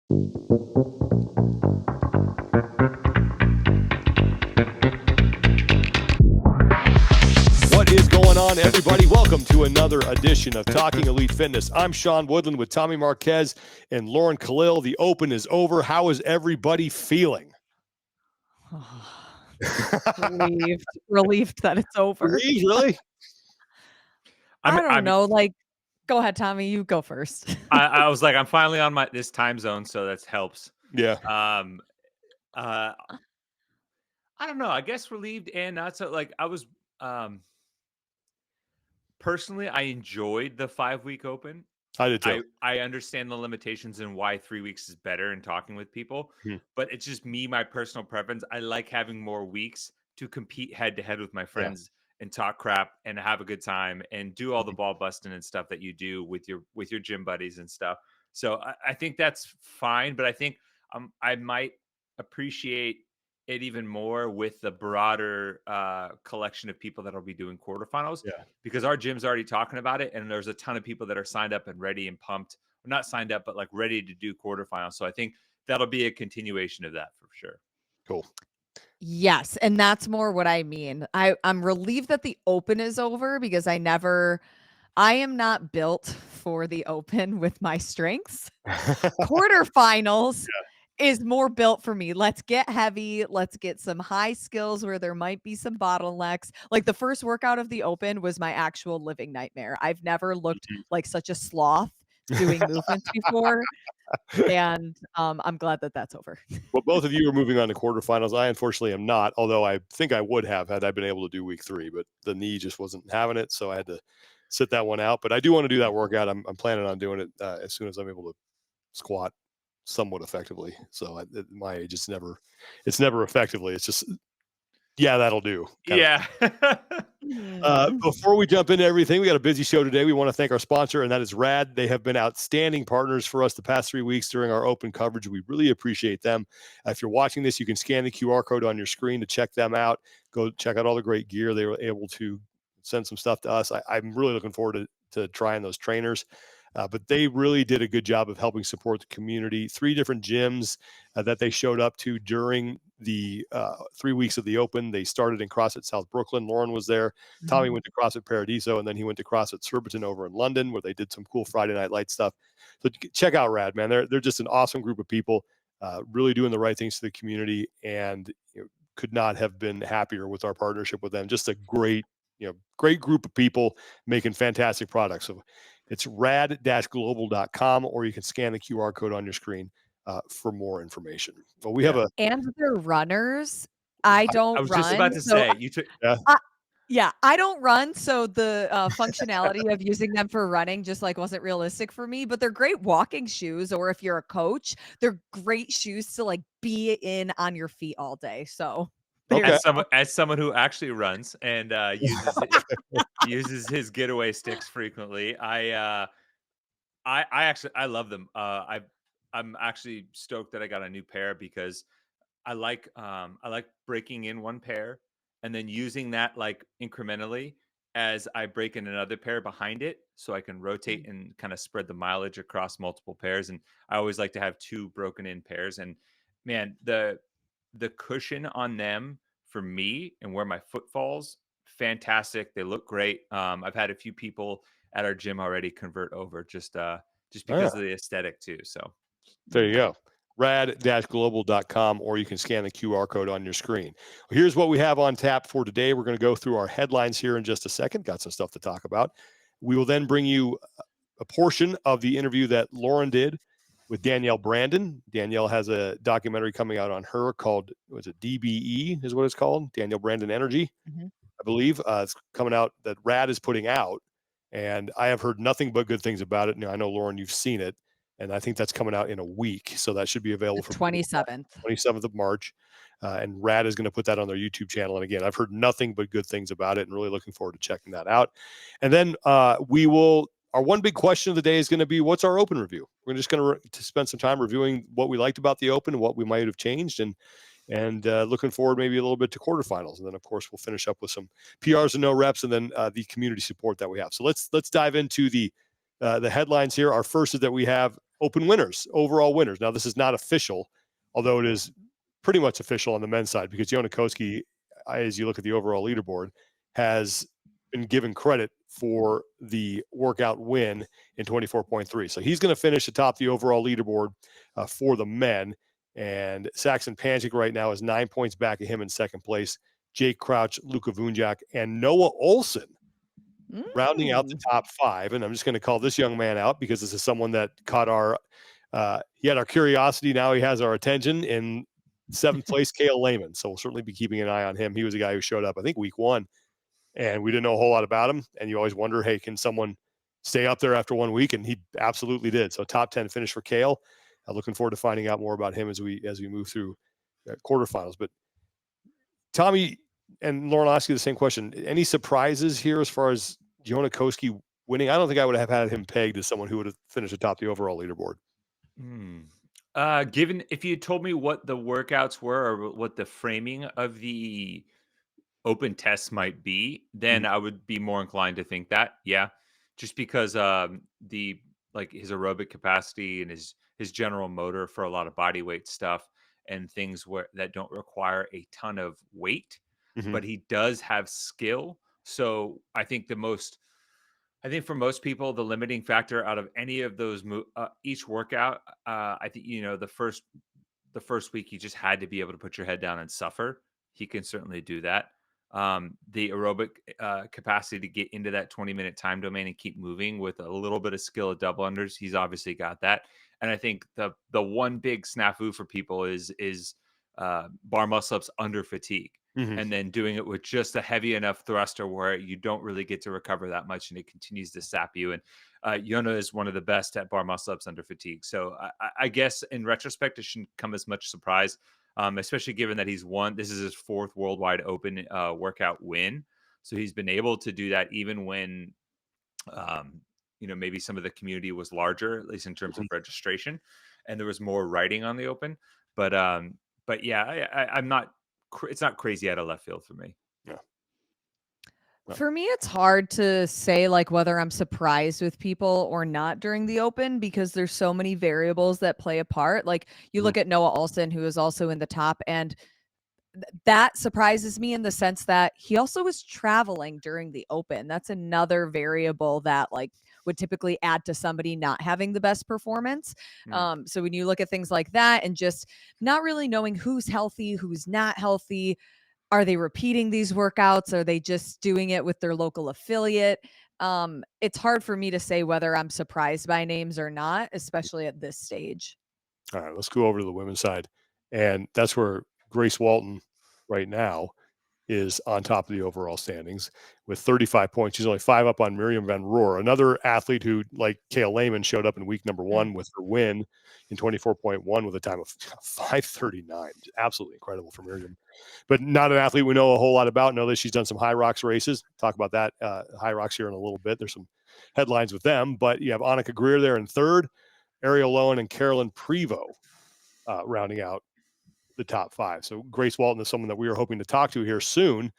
What is going on, everybody? Welcome to another edition of Talking Elite Fitness. I'm Sean Woodland with Tommy Marquez and Lauren Khalil. The Open is over. How is everybody feeling? Relieved that it's over. Relieved, really? I don't know. Like, go ahead, Tommy. You go first. I was like, I'm finally on this time zone, so that helps. Yeah. I don't know. I guess relieved and not so. Like, I was personally, I enjoyed the 5-week Open. I did too. I understand the limitations and why 3 weeks is better in talking with people, but it's just me, my personal preference. I like having more weeks to compete head to head with my friends and talk crap and have a good time and do all the ball busting and stuff that you do with your gym buddies and stuff. So I think that's fine, but I think I might appreciate it even more with the broader collection of people that will be doing quarterfinals, because our gym's already talking about it, and there's a ton of people that are signed up and ready and pumped. Not signed up, but like ready to do quarterfinals. So I think that'll be a continuation of that for sure. Cool. Yes, and that's more what I mean. I'm relieved that the Open is over because I am not built for the Open with my strengths. Quarterfinals is more built for me. Let's get heavy. Let's get some high skills where there might be some bottlenecks. Like the first workout of the Open was my actual living nightmare. I've never looked like such a sloth doing movements before. And I'm glad that that's over. Well, both of you are moving on to quarterfinals. I unfortunately am not, although I think I would have had I been able to do week 3, but the knee just wasn't having it. So I had to sit that one out, but I do want to do that workout. I'm planning on doing it as soon as I'm able to squat somewhat effectively. So at my age, it's never effectively. It's just, that'll do. Before we jump into everything, we got a busy show today. We want to thank our sponsor, and that is R.A.D. They have been outstanding partners for us the past 3 weeks during our Open coverage. We really appreciate them. If you're watching this, you can scan the QR code on your screen to check them out. Go check out all the great gear. They were able to send some stuff to us. I'm really looking forward to trying those trainers. But they really did a good job of helping support the community. 3 different gyms that they showed up to during the 3 weeks of the Open. They started in CrossFit South Brooklyn. Lauren was there. Tommy went to CrossFit Paradiso, and then he went to CrossFit Surbiton over in London, where they did some cool Friday Night Light stuff. So check out R.A.D, man. They're just an awesome group of people, really doing the right things to the community, and could not have been happier with our partnership with them. Just a great group of people making fantastic products. So it's rad-global.com, or you can scan the QR code on your screen for more information. But we have and they're runners. I was just about to say you took. I don't run, so the functionality of using them for running just wasn't realistic for me. But they're great walking shoes, or if you're a coach, they're great shoes to be in on your feet all day. So. As someone who actually runs and uses his getaway sticks frequently, I love them. I'm actually stoked that I got a new pair because I like breaking in one pair and then using that incrementally as I break in another pair behind it, so I can rotate and kind of spread the mileage across multiple pairs. And I always like to have 2 broken in pairs. And man, the cushion on them for me and where my foot falls, fantastic. They look great. I've had a few people at our gym already convert over just because of the aesthetic too. So there you go. rad-global.com, or you can scan the QR code on your screen. Well, here's what we have on tap for today. We're going to go through our headlines here in just a second. Got some stuff to talk about. We will then bring you a portion of the interview that Lauren did with Danielle Brandon. Danielle has a documentary coming out on her called, DBE is what it's called, Danielle Brandon Energy, I believe. It's coming out that R.A.D is putting out, and I have heard nothing but good things about it. Now, I know, Lauren, you've seen it, and I think that's coming out in a week, so that should be available for 27th of March. And R.A.D is going to put that on their YouTube channel. And again, I've heard nothing but good things about it, and really looking forward to checking that out. And then our one big question of the day is going to be, what's our Open review? We're just going to spend some time reviewing what we liked about the Open and what we might have changed, and looking forward maybe a little bit to quarterfinals. And then, of course, we'll finish up with some PRs and no reps, and then the community support that we have. So let's dive into the headlines here. Our first is that we have Open winners, overall winners. Now, this is not official, although it is pretty much official on the men's side because Jonne Koski, as you look at the overall leaderboard, has been given credit for the workout win in 24.3. So he's going to finish atop the overall leaderboard for the men. And Saxon Panchik right now is 9 points back of him in second place. Jake Crouch, Luka Vunjak, and Noah Olson rounding out the top 5. And I'm just going to call this young man out because this is someone that caught he had our curiosity. Now he has our attention. In 7th place, Cale Lehman. So we'll certainly be keeping an eye on him. He was a guy who showed up, I think, week 1. And we didn't know a whole lot about him. And you always wonder, hey, can someone stay up there after 1 week? And he absolutely did. So top 10 finish for Cale. Looking forward to finding out more about him as we move through quarterfinals. But Tommy and Lauren, I'll ask you the same question. Any surprises here as far as Jonne Koski winning? I don't think I would have had him pegged as someone who would have finished atop the overall leaderboard. Given if you told me what the workouts were or what the framing of the open tests might be, then I would be more inclined to think that, yeah, just because the like his aerobic capacity and his general motor for a lot of body weight stuff and things that don't require a ton of weight, but he does have skill. So I think for most people, the limiting factor out of any of those each workout, I think the first week you just had to be able to put your head down and suffer. He can certainly do that. The aerobic capacity to get into that 20-minute time domain and keep moving with a little bit of skill at double unders, he's obviously got that. And I think the one big snafu for people is bar muscle ups under fatigue. And then doing it with just a heavy enough thruster where you don't really get to recover that much and it continues to sap you. And Jonne is one of the best at bar muscle ups under fatigue. So I guess in retrospect, it shouldn't come as much surprise, especially given that this is his 4th worldwide open workout win. So he's been able to do that even when, maybe some of the community was larger, at least in terms of registration, and there was more writing on the open. But yeah, I'm not. It's not crazy out of left field for me. Yeah. For me, it's hard to say like whether I'm surprised with people or not during the open because there's so many variables that play a part. Like you look at Noah Olson, who is also in the top, and that surprises me in the sense that he also was traveling during the open. That's another variable that like would typically add to somebody not having the best performance. So when you look at things like that and just not really knowing who's healthy, who's not healthy, are they repeating these workouts? Are they just doing it with their local affiliate? It's hard for me to say whether I'm surprised by names or not, especially at this stage. All right, let's go over to the women's side. And that's where Grace Walton right now is on top of the overall standings with 35 points. She's only 5 up on Miriam Van Roer, another athlete who, like Cale Lehman, showed up in week number 1 with her win in 24.1 with a time of 5:39. Absolutely incredible for Miriam. But not an athlete we know a whole lot about. Know that she's done some HYROX races. Talk about that HYROX here in a little bit. There's some headlines with them. But you have Annika Greer there in 3rd, Ariel Lowen and Carolyn Prevost rounding out the top 5. So Grace Walton is someone that we are hoping to talk to here soon.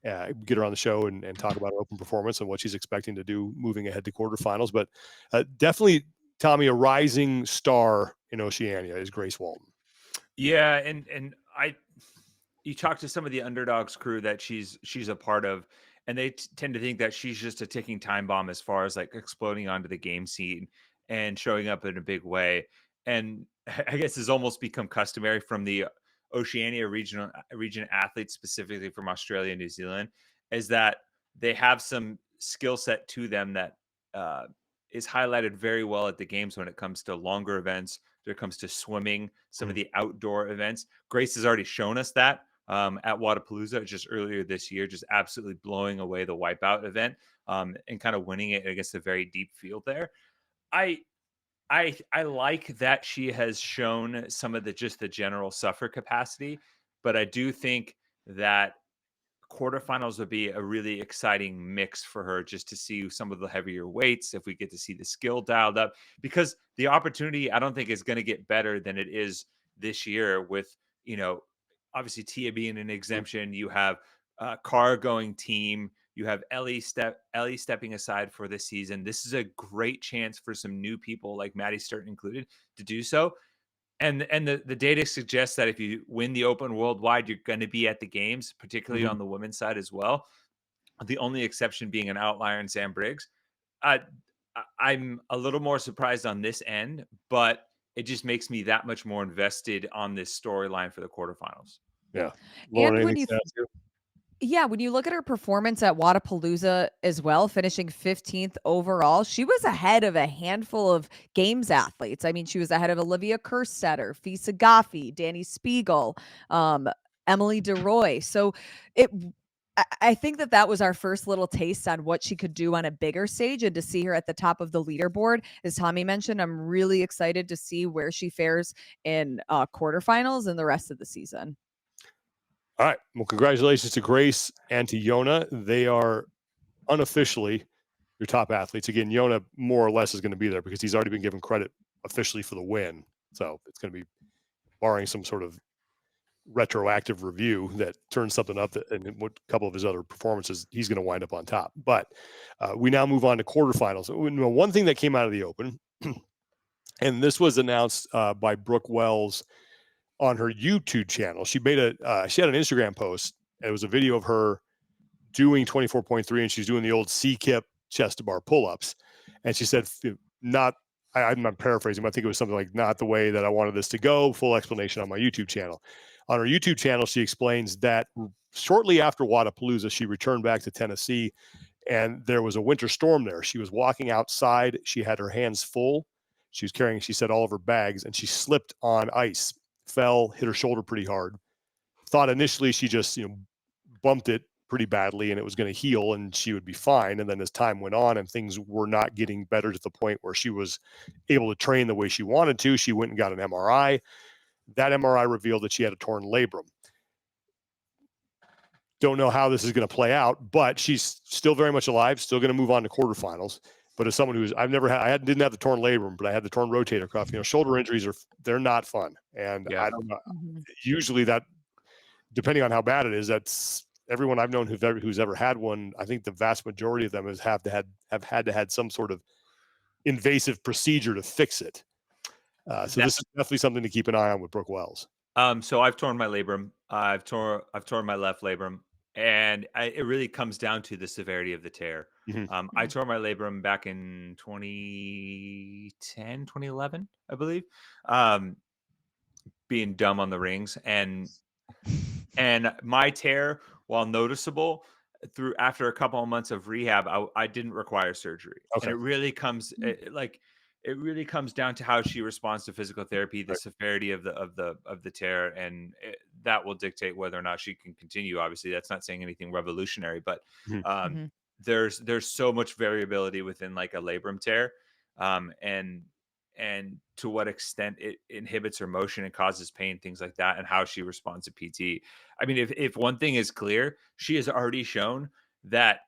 Get her on the show and talk about her open performance and what she's expecting to do moving ahead to quarterfinals. But definitely, Tommy, a rising star in Oceania is Grace Walton. Yeah, and you talk to some of the underdogs crew that she's a part of, and they tend to think that she's just a ticking time bomb as far as like exploding onto the game scene and showing up in a big way. And I guess it's almost become customary from the Oceania region athletes, specifically from Australia and New Zealand, is that they have some skill set to them that is highlighted very well at the games when it comes to longer events, when it comes to swimming, some of the outdoor events. Grace has already shown us that at Wodapalooza just earlier this year, just absolutely blowing away the wipeout event and kind of winning it against a very deep field there. I like that she has shown some of the general suffer capacity, but I do think that quarterfinals would be a really exciting mix for her just to see some of the heavier weights, if we get to see the skill dialed up, because the opportunity I don't think is going to get better than it is this year with, obviously Tia being an exemption. You have Car going team. You have Ellie stepping aside for this season. This is a great chance for some new people like Maddie Sturt included to do so. And the data suggests that if you win the Open worldwide, you're going to be at the games, particularly on the women's side as well. The only exception being an outlier in Sam Briggs. I'm a little more surprised on this end, but it just makes me that much more invested on this storyline for the quarterfinals. Yeah. Lauren, And when anything you to add to? Yeah, when you look at her performance at Wadapalooza as well, finishing 15th overall, she was ahead of a handful of games athletes. I mean, she was ahead of Olivia Kerstetter, Fisa Gaffi, Danny Spiegel, Emily DeRoy. So I think that was our first little taste on what she could do on a bigger stage, and to see her at the top of the leaderboard, as Tommy mentioned, I'm really excited to see where she fares in quarterfinals and the rest of the season. All right. Well, congratulations to Grace and to Jonne. They are unofficially your top athletes. Again, Jonne more or less is going to be there because he's already been given credit officially for the win. So it's going to be, barring some sort of retroactive review that turns something up, and a couple of his other performances, he's going to wind up on top. But we now move on to quarterfinals. One thing that came out of the Open, and this was announced by Brooke Wells on her YouTube channel. She made she had an Instagram post. And it was a video of her doing 24.3, and she's doing the old C-kip chest to bar pull-ups. And she said, I'm not paraphrasing, but I think it was something like, not the way that I wanted this to go. Full explanation on my YouTube channel. On her YouTube channel, she explains that shortly after Wadapalooza, she returned back to Tennessee, and there was a winter storm there. She was walking outside. She had her hands full. She was carrying, she said, all of her bags, and she slipped on ice, fell, hit her shoulder pretty hard. Thought initially she just, bumped it pretty badly and it was going to heal and she would be fine. And then as time went on and things were not getting better to the point where she was able to train the way she wanted to, she went and got an MRI. That MRI revealed that she had a torn labrum. Don't know how this is going to play out, but she's still very much alive, still going to move on to quarterfinals. But as someone who's, didn't have the torn labrum, but I had the torn rotator cuff. Shoulder injuries they're not fun. And I don't know. Usually that, depending on how bad it is, that's everyone I've known who's ever had one. I think the vast majority of them have had to had some sort of invasive procedure to fix it. So this is definitely something to keep an eye on with Brooke Wells. So I've torn my labrum. I've torn my left labrum, and it really comes down to the severity of the tear. I tore my labrum back in 2010, 2011, I believe. Being dumb on the rings, and my tear, while noticeable, after a couple of months of rehab, I didn't require surgery. Okay. And it really comes down to how she responds to physical therapy, the severity of the tear, and that will dictate whether or not she can continue. Obviously, that's not saying anything revolutionary, but there's so much variability within like a labrum tear, and to what extent it inhibits her motion and causes pain, things like that, and how she responds to PT. I mean, if one thing is clear, she has already shown that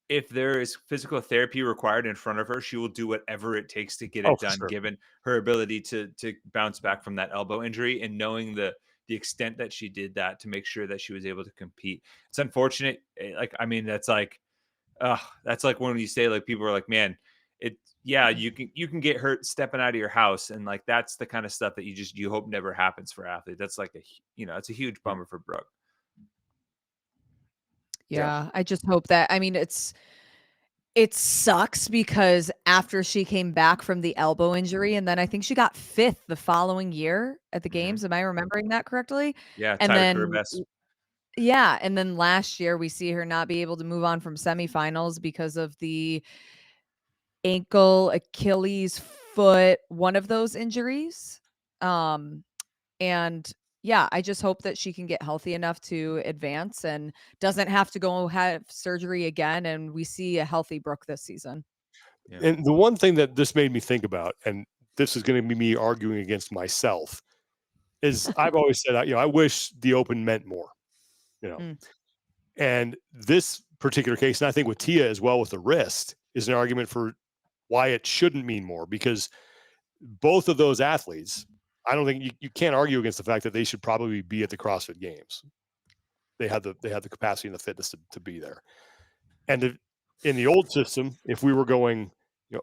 if there is physical therapy required in front of her, she will do whatever it takes to get it done, given her ability to bounce back from that elbow injury, and knowing the extent that she did that to make sure that she was able to compete. It's unfortunate. That's like when you say, like, people are like, man, you can get hurt stepping out of your house, and like that's the kind of stuff that you hope never happens for athletes. That's like it's a huge bummer for Brooke. Yeah, I just hope that, it sucks because after she came back from the elbow injury, and then I think she got 5th the following year at the games. Am I remembering that correctly? Yeah, and tied then career best. Yeah, and then last year we see her not be able to move on from semifinals because of the ankle, Achilles, foot, one of those injuries. And yeah, I just hope that she can get healthy enough to advance and doesn't have to go have surgery again, and we see a healthy Brooke this season. Yeah. And the one thing that this made me think about, and this is going to be me arguing against myself, is I've always said, I wish the Open meant more, and this particular case, and I think with Tia as well with the wrist, is an argument for why it shouldn't mean more, because both of those athletes, I don't think you can't argue against the fact that they should probably be at the CrossFit Games. They had the capacity and the fitness to be there. And in the old system, if we were going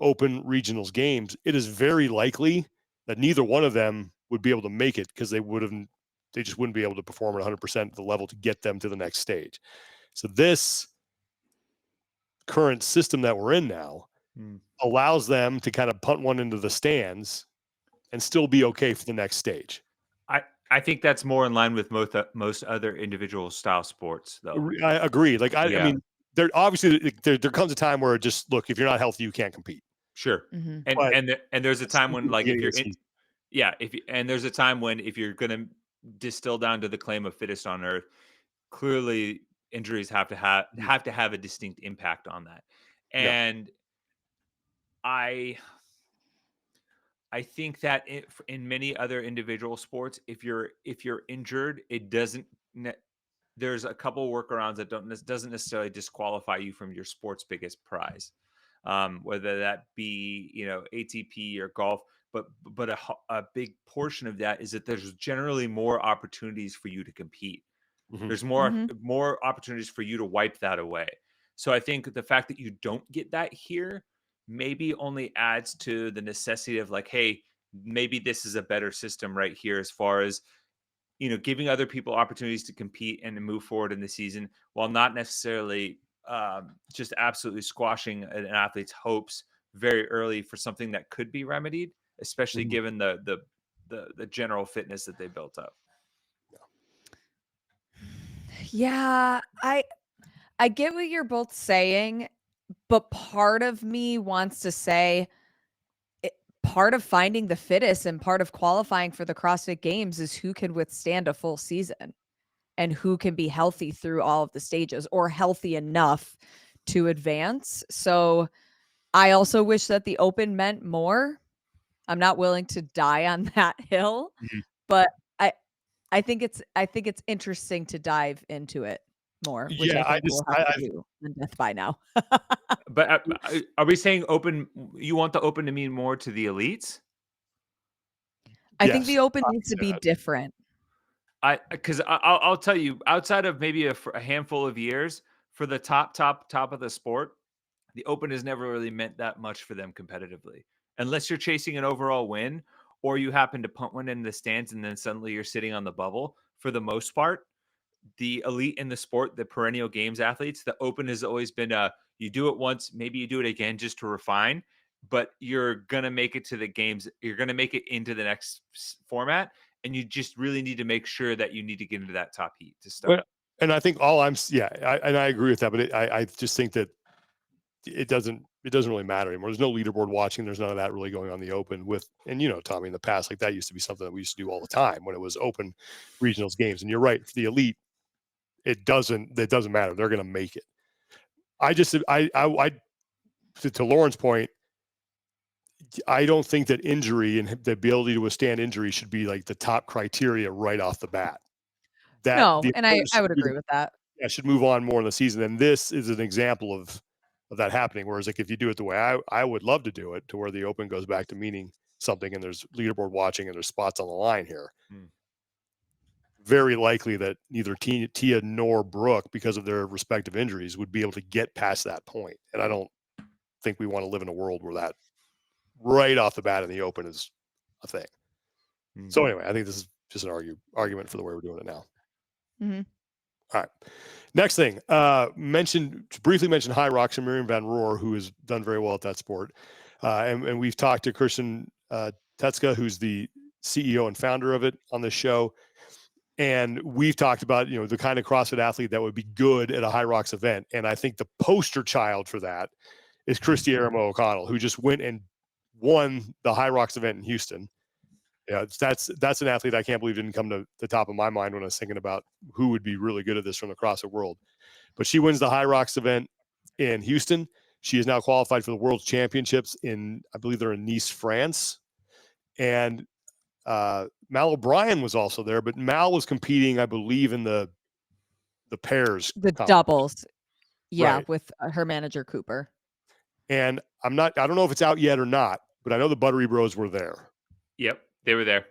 open regionals games, it is very likely that neither one of them would be able to make it because they just wouldn't be able to perform at 100% of the level to get them to the next stage. So this current system that we're in now allows them to kind of punt one into the stands and still be okay for the next stage. I think that's more in line with most other individual style sports, though. I agree. Like I mean, there obviously there comes a time where just look, if you're not healthy, you can't compete. Sure. But And there's a time when, like, if you're season. and there's a time when, if you're gonna distill down to the claim of fittest on earth, clearly injuries have to have a distinct impact on that. And I think that in many other individual sports, if you're injured, it doesn't. There's a couple workarounds that doesn't necessarily disqualify you from your sport's biggest prize, whether that be ATP or golf. But a big portion of that is that there's generally more opportunities for you to compete. There's more opportunities for you to wipe that away. So I think the fact that you don't get that here maybe only adds to the necessity of, like, hey, maybe this is a better system right here, as far as giving other people opportunities to compete and to move forward in the season, while not necessarily just absolutely squashing an athlete's hopes very early for something that could be remedied, especially given the general fitness that they built up. Yeah, I get what you're both saying, but part of me wants to say part of finding the fittest and part of qualifying for the CrossFit Games is who can withstand a full season and who can be healthy through all of the stages, or healthy enough to advance. So I also wish that the Open meant more. I'm not willing to die on that hill, but I think it's interesting to dive into it more, which I think we'll have to do in Death by now. But are we saying Open? You want the Open to mean more to the elites? I think the Open needs to be different. Because I'll tell you, outside of maybe a handful of years, for the top of the sport, the Open has never really meant that much for them competitively, unless you're chasing an overall win, or you happen to punt one in the stands and then suddenly you're sitting on the bubble. For the most part, the elite in the sport, the perennial games athletes, the Open has always been you do it once, maybe you do it again just to refine, but you're going to make it to the games. You're going to make it into the next format. And you just really need to make sure that you need to get into that top heat to start. But, and I think I agree with that, but I just think that it doesn't really matter anymore. There's no leaderboard watching. There's none of that really going on the Open and Tommy, in the past, like, that used to be something that we used to do all the time when it was Open regionals games. And you're right, for the elite, it doesn't matter. They're going to make it. To Lauren's point, I don't think that injury and the ability to withstand injury should be like the top criteria right off the bat. No, and I would agree with that. Yeah, should move on more in the season. And this is an example of that happening. Whereas, like, if you do it the way I would love to do it, to where the Open goes back to meaning something and there's leaderboard watching and there's spots on the line here, very likely that neither Tia nor Brooke, because of their respective injuries, would be able to get past that point. And I don't think we want to live in a world where that right off the bat in the Open is a thing. So anyway, I think this is just an argument for the way we're doing it now. All right. Next thing, briefly mentioned HYROX and Miriam Van Roer, who has done very well at that sport. And we've talked to Christian Tetska, who's the CEO and founder of it, on this show. And we've talked about, the kind of CrossFit athlete that would be good at a HYROX event. And I think the poster child for that is Kristi O'Connell, who just went and won the HYROX event in Houston. Yeah, that's an athlete I can't believe didn't come to the top of my mind when I was thinking about who would be really good at this from the CrossFit world. But she wins the HYROX event in Houston. She is now qualified for the World Championships I believe they're in Nice, France. And Mal O'Brien was also there, but Mal was competing, I believe, in the pairs, the doubles, right, with her manager Cooper. And I don't know if it's out yet or not, but I know the Buttery Bros were there. Yep, they were there.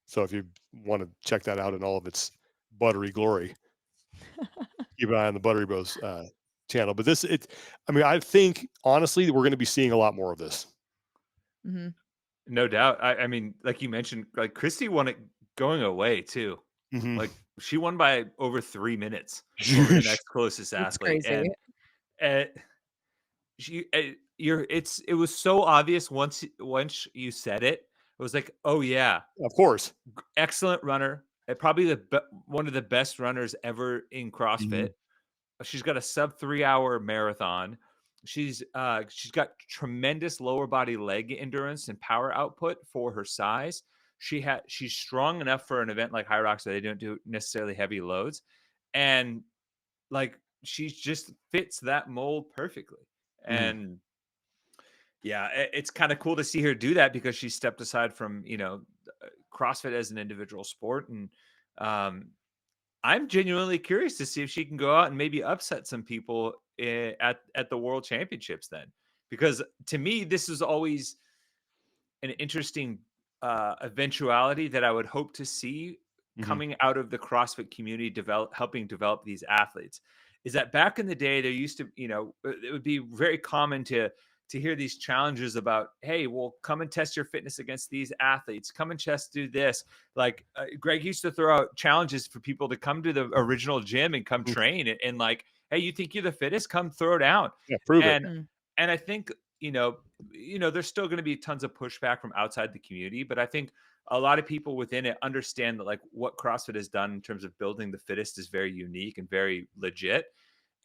So if you want to check that out in all of its buttery glory, keep an eye on the Buttery Bros channel. But I mean, I think honestly, we're going to be seeing a lot more of this. Mhm. No doubt. I mean, like you mentioned, like Kristi won it going away too. Mhm. Like she won by over 3 minutes over the next closest That's athlete. crazy. And it was so obvious once you said it. It was like, oh yeah, Of course. excellent runner, probably one of the best runners ever in CrossFit. She's got a sub 3-hour marathon. She's got tremendous lower body leg endurance and power output for her size. She's strong enough for an event like HYROX that they don't do necessarily heavy loads, and like she just fits that mold perfectly. And yeah, it's kind of cool to see her do that because she stepped aside from CrossFit as an individual sport, and I'm genuinely curious to see if she can go out and maybe upset some people at the World Championships then, because to me this is always an interesting eventuality that I would hope to see coming out of the CrossFit community helping develop these athletes. Is that back in the day there used to, it would be very common to hear these challenges about, hey, well, come and test your fitness against these athletes, come and do this. Like Greg used to throw out challenges for people to come to the original gym and come train, and like, hey, you think you're the fittest, come throw down. Yeah, prove it. And I think there's still going to be tons of pushback from outside the community, but I think a lot of people within it understand that like what CrossFit has done in terms of building the fittest is very unique and very legit.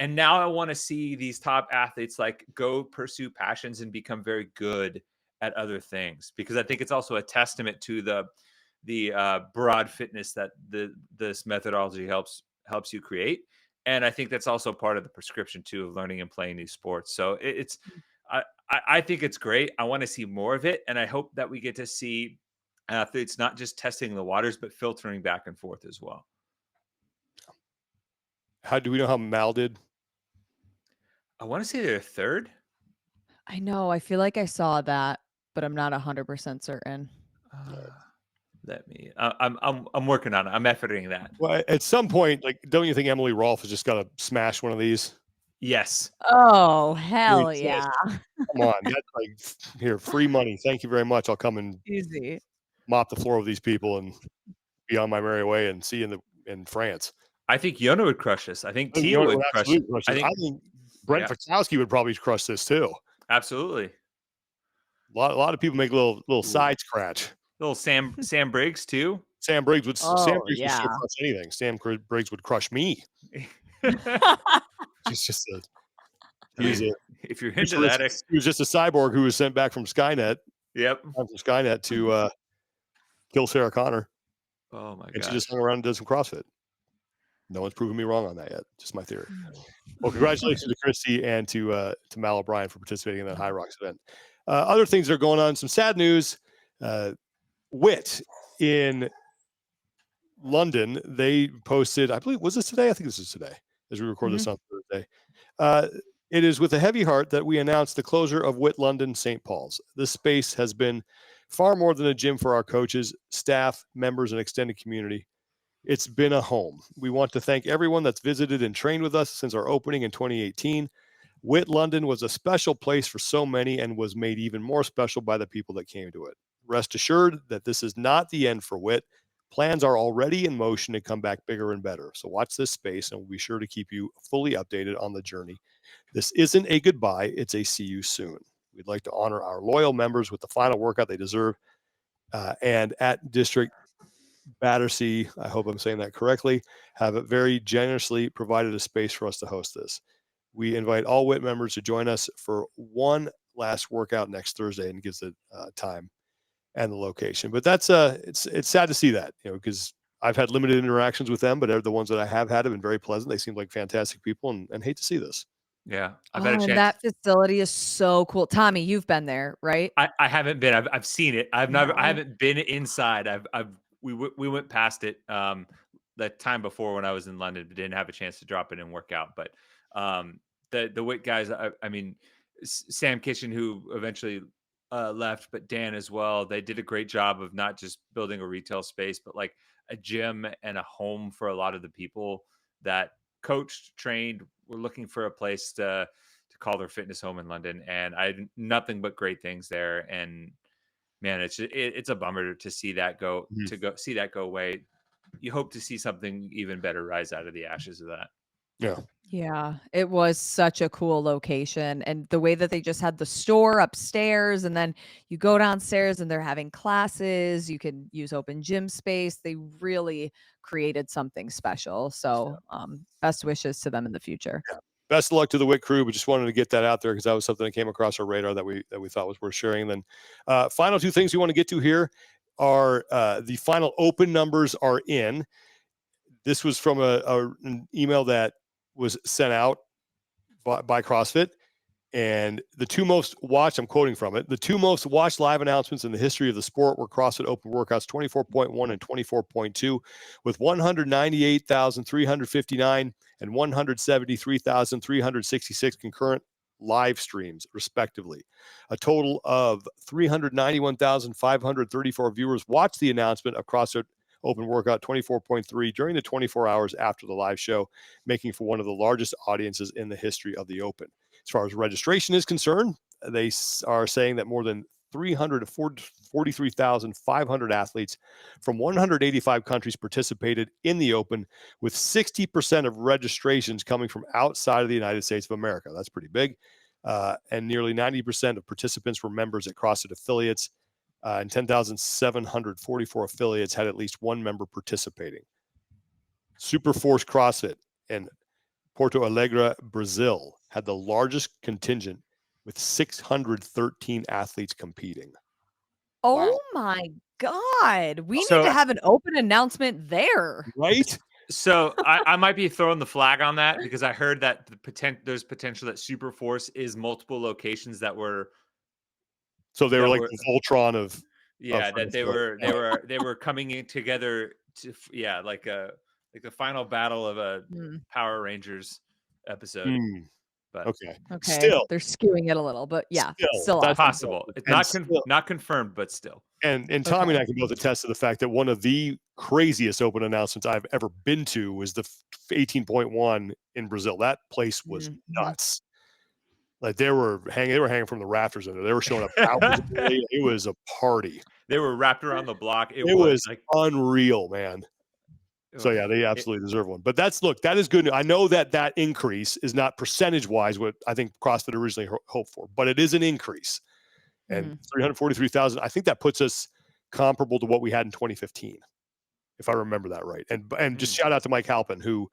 And now I want to see these top athletes like go pursue passions and become very good at other things, because I think it's also a testament to the broad fitness that this methodology helps you create. And I think that's also part of the prescription too of learning and playing these sports. So I think it's great. I want to see more of it, and I hope that we get to see athletes not just testing the waters but filtering back and forth as well. How do we know how Mal did? I want to say they're third. I know. I feel like I saw that, but I'm not 100% certain. Let me. I'm working on it. I'm efforting that. Well, at some point, like, don't you think Emily Rolfe has just got to smash one of these? Yes. Oh, hell yeah. Come on, that's like here, free money. Thank you very much. I'll come and Easy. mop the floor with these people and be on my merry way and see you in France. I think Jonne would crush this. I think Tia would crush it. I think Brent Fakowski would probably crush this too. Absolutely. A lot of people make a little side scratch. Little Sam Briggs too. Sam Briggs would still yeah. crush anything. Sam Briggs would crush me. He's just if you're into that, he was just a cyborg who was sent back from Skynet. Yep. From Skynet to kill Sarah Connor. Oh my god. And she just hung around and did some CrossFit. No one's proven me wrong on that yet. Just my theory. Well, congratulations to Kristi and to Mal O'Brien for participating in that HYROX event. Other things that are going on. Some sad news. Wit in London, they posted, I believe, was this today? I think this is today, as we record this on Thursday. It is with a heavy heart that we announced the closure of Wit London St. Paul's. This space has been far more than a gym for our coaches, staff, members, and extended community. It's been a home. We want to thank everyone that's visited and trained with us since our opening in 2018. Wit London was a special place for so many and was made even more special by the people that came to it. Rest assured that this is not the end for Wit. Plans are already in motion to come back bigger and better. So watch this space, and we'll be sure to keep you fully updated on the journey. This isn't a goodbye. It's a see you soon. We'd like to honor our loyal members with the final workout they deserve. And at District Battersea, I hope I'm saying that correctly, have very generously provided a space for us to host this. We invite all WIT members to join us for one last workout next Thursday, and gives the time and the location. But that's it's sad to see that, because I've had limited interactions with them, but the ones that I have had have been very pleasant. They seem like fantastic people, and hate to see this. Yeah, I've had a chance. And that facility is so cool. Tommy, you've been there, right? I haven't been. I've seen it. I haven't been inside. We went past it the time before when I was in London, but didn't have a chance to drop in and work out. But the WIT guys, I mean, Sam Kitchen, who eventually left, but Dan as well, they did a great job of not just building a retail space, but like a gym and a home for a lot of the people that coached, trained, were looking for a place to call their fitness home in London, and I had nothing but great things there. And man, it's a bummer to see that go away. You hope to see something even better rise out of the ashes of that. Yeah. Yeah, it was such a cool location, and the way that they just had the store upstairs, and then you go downstairs and they're having classes, you can use open gym space. They really created something special. So, best wishes to them in the future. Yeah. Best of luck to the Wit crew, but just wanted to get that out there because that was something that came across our radar that we thought was worth sharing. And then final two things we want to get to here are the final open numbers are in. This was from an email that was sent out by CrossFit. And the two most watched, I'm quoting from it, the two most watched live announcements in the history of the sport were CrossFit Open workouts 24.1 and 24.2, with 198,359 and 173,366 concurrent live streams, respectively. A total of 391,534 viewers watched the announcement of CrossFit Open workout 24.3 during the 24 hours after the live show, making for one of the largest audiences in the history of the Open. As far as registration is concerned, they are saying that more than 343,500 athletes from 185 countries participated in the Open, with 60% of registrations coming from outside of the United States of America. That's pretty big. And nearly 90% of participants were members at CrossFit affiliates, and 10,744 affiliates had at least one member participating. Superforce CrossFit and Porto Alegre, Brazil, had the largest contingent with 613 athletes competing. Oh Wow. my God. We need So- to have an open announcement there. Right? So I might be throwing the flag on that because I heard that there's potential that Superforce is multiple locations that were. So they were That like were- the Voltron of. that they were coming in together to like the final battle of a Power Rangers episode. But Okay. Okay. Still, They're skewing it a little, but yeah, still that's awesome. possible. It's And not confirmed, but still. And Tommy and I Okay. can both attest to the fact that one of the craziest open announcements I've ever been to was the 18.1 in Brazil. That place was nuts. Like they were hanging from the rafters in there. They were showing up hours early. It was a party. They were wrapped around the block. It was like unreal, man. So yeah, they absolutely deserve one. But that is good. I know that increase is not percentage wise what I think CrossFit originally hoped for, but it is an increase. And 343,000, I think that puts us comparable to what we had in 2015, if I remember that right. And just shout out to Mike Halpin, who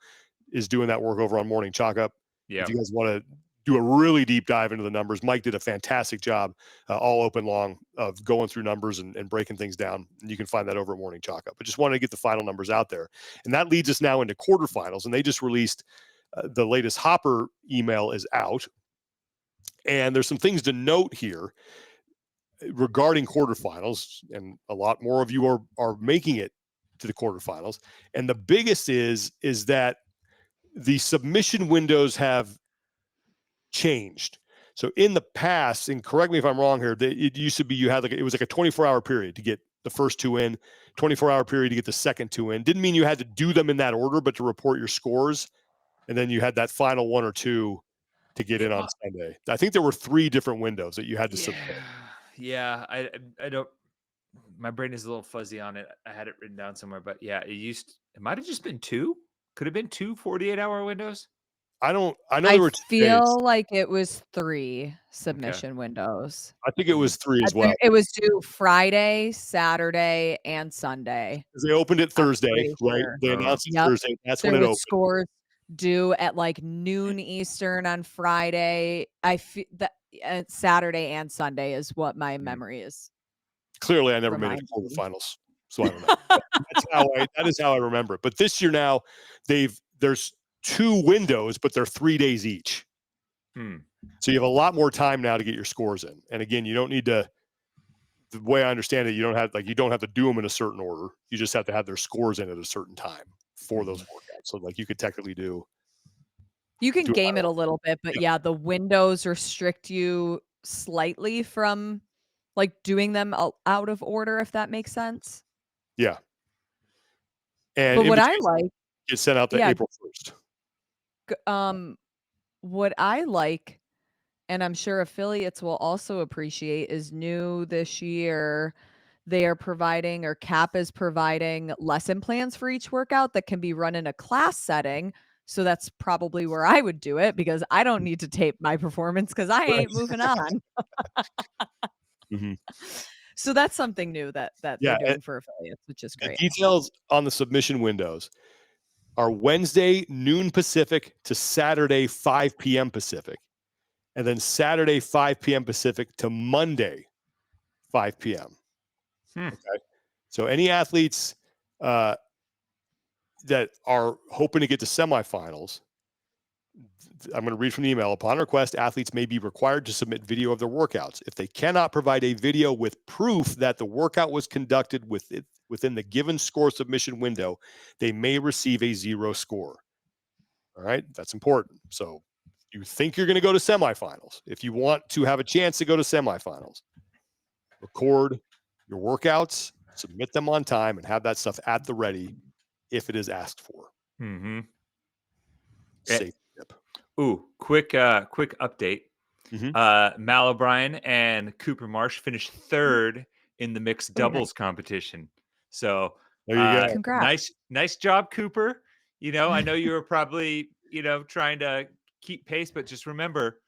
is doing that work over on Morning Chalk Up. Yeah. If you guys want to do a really deep dive into the numbers, Mike did a fantastic job all open long of going through numbers and breaking things down. And you can find that over at Morning Chalk Up. But just wanted to get the final numbers out there. And that leads us now into quarterfinals. And they just released the latest Hopper email is out. And there's some things to note here regarding quarterfinals, and a lot more of you are making it to the quarterfinals. And the biggest is that the submission windows have changed. So in the past, and correct me if I'm wrong here, it used to be it was like a 24-hour period to get the first two in, 24-hour period to get the second two in. Didn't mean you had to do them in that order, but to report your scores. And then you had that final one or two to get in on Sunday. I think there were 3 different windows that you had to submit. Yeah, I don't. My brain is a little fuzzy on it. I had it written down somewhere, but yeah, it might have just been 2. Could have been 2 48-hour windows. I know there were 2 feel days. like it was 3 submission windows. I think it was 3 as well. It was due Friday, Saturday, and Sunday. They opened it Thursday, right? Sure. They announced it Thursday. That's when it opened. Scores due at like noon Eastern on Friday. I feel that Saturday and Sunday is what my memory is. Clearly, I never made it to quarterfinals, so I don't know. That is how I remember it. But this year now, there's 2 windows, but they're 3 days each. So you have a lot more time now to get your scores in. And again, you don't need to. The way I understand it, you don't have to do them in a certain order. You just have to have their scores in at a certain time for those workouts. So like you could technically do. You can game it a little bit, but yeah, the windows restrict you slightly from like doing them out of order, if that makes sense. Yeah. And but what I like get sent out to April 1st. what I like, and I'm sure affiliates will also appreciate, is new this year. They are providing, or CAP is providing, lesson plans for each workout that can be run in a class setting. So that's probably where I would do it, because I don't need to tape my performance because I ain't moving on. Mhm. So that's something new that Yeah, they're doing for affiliates, which is The great. details on the submission windows are Wednesday noon Pacific to Saturday 5 p.m. Pacific, and then Saturday 5 p.m. Pacific to Monday 5 p.m. Okay, so any athletes that are hoping to get to semifinals, I'm going to read from the email. Upon request, athletes may be required to submit video of their workouts. If they cannot provide a video with proof that the workout was conducted within the given score submission window, they may receive a 0 score. All right, that's important. So you think you're going to go to semifinals. If you want to have a chance to go to semifinals, record your workouts, submit them on time, and have that stuff at the ready if it is asked for. Mm-hmm. Safe tip. Ooh, quick update. Mhm. Mal O'Brien and Cooper Marsh finished third in the mixed Oh, nice. doubles competition. So There you go. Congrats. nice job, Cooper. You know, I know you were probably, trying to keep pace, but just remember,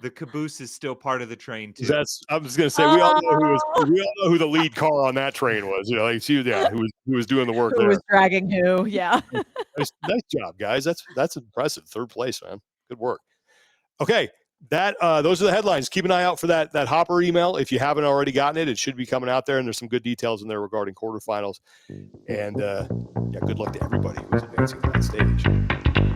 the caboose is still part of the train too. I was going to say, we all know Oh, who the lead car on that train was. Like she, who was doing the work who there. was dragging who? Yeah. Nice job, guys. That's impressive. Third place, man. Good work. Okay, those are the headlines. Keep an eye out for that Hopper email. If you haven't already gotten it, it should be coming out there, and there's some good details in there regarding quarterfinals. And yeah, good luck to everybody who's advancing to that stage.